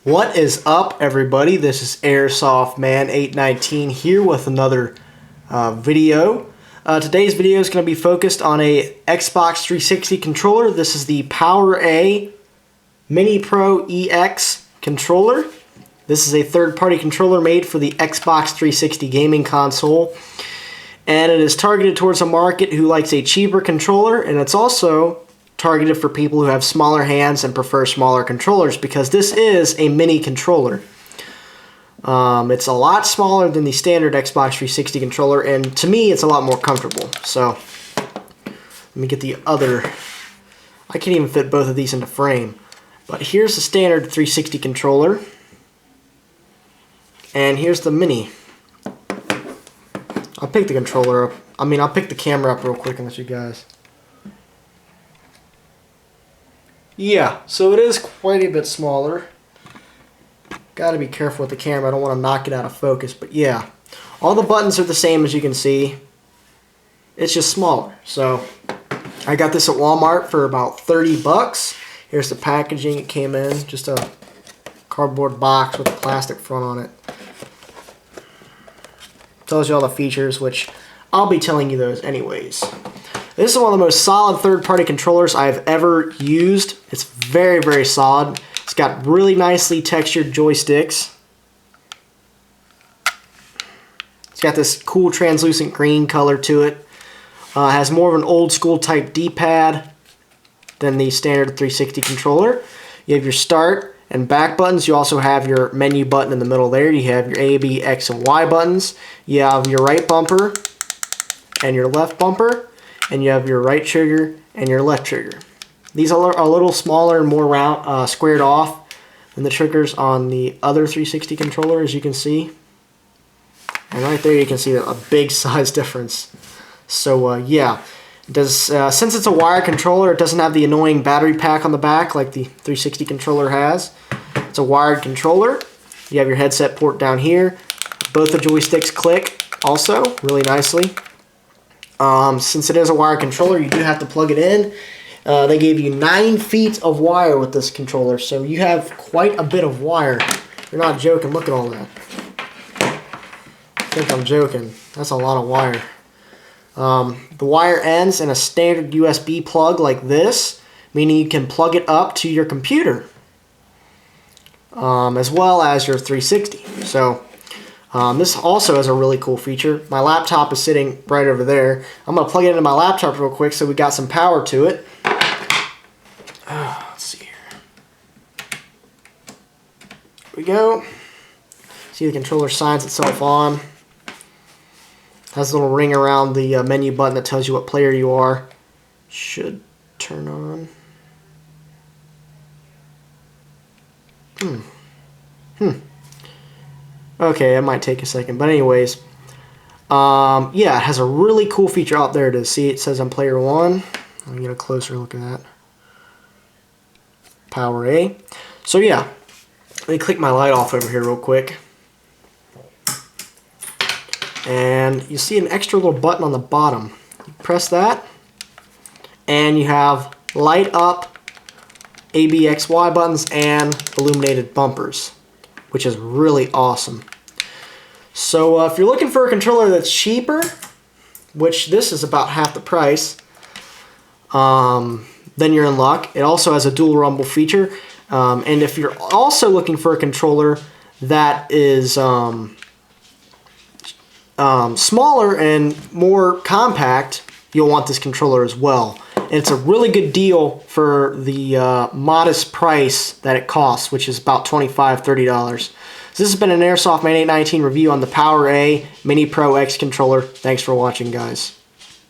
What is up, everybody? This is Airsoft Man 819 here with another video. Today's video is going to be focused on a Xbox 360 controller. This is the Power A Mini Pro EX controller. This is a third-party controller made for the Xbox 360 gaming console, and it is targeted towards a market who likes a cheaper controller, and it's also targeted for people who have smaller hands and prefer smaller controllers, because this is a mini controller. It's a lot smaller than the standard Xbox 360 controller, and to me it's a lot more comfortable. So let me get the other. I can't even fit both of these into frame, but here's the standard 360 controller, and here's the mini. I'll pick the controller up. I'll pick the camera up real quick and let you guys. Yeah, so it is quite a bit smaller. Gotta be careful with the camera, I don't want to knock it out of focus, but yeah. All the buttons are the same, as you can see. It's just smaller. So I got this at Walmart for about 30 bucks. Here's the packaging it came in, just a cardboard box with a plastic front on it. Tells you all the features, which I'll be telling you those anyways. This is one of the most solid third-party controllers I've ever used. It's very, very solid. It's got really nicely textured joysticks. It's got this cool translucent green color to it. Has more of an old-school type D-pad than the standard 360 controller. You have your start and back buttons. You also have your menu button in the middle there. You have your A, B, X, and Y buttons. You have your right bumper and your left bumper. And you have your right trigger and your left trigger. These are a little smaller and more round, squared off than the triggers on the other 360 controller, as you can see. And right there you can see a big size difference. So yeah, since it's a wired controller, it doesn't have the annoying battery pack on the back like the 360 controller has. It's a wired controller. You have your headset port down here. Both the joysticks click also really nicely. Since it is a wired controller, you do have to plug it in. They gave you 9 feet of wire with this controller, so you have quite a bit of wire. You're not joking. Look at all that. I think I'm joking. That's a lot of wire. The wire ends in a standard USB plug like this, meaning you can plug it up to your computer, as well as your 360. So this also has a really cool feature. My laptop is sitting right over there. I'm going to plug it into my laptop real quick so we got some power to it. Let's see here. Here we go. See, the controller signs itself on. Has a little ring around the menu button that tells you what player you are. Should turn on. Okay, it might take a second, but anyways, yeah, it has a really cool feature out there to see. It says I'm player 1. Let me get a closer look at that. Power A. So yeah, let me click my light off over here real quick. And you see an extra little button on the bottom. You press that, and you have light up, A, B, X, Y buttons, and illuminated bumpers, which is really awesome. So if you're looking for a controller that's cheaper, which this is about half the price, then you're in luck. It also has a dual rumble feature. And if you're also looking for a controller that is smaller and more compact, you'll want this controller as well. And it's a really good deal for the modest price that it costs, which is about $25, $30. So this has been an Airsoft Man 819 review on the Power A Mini Pro X controller. Thanks for watching, guys.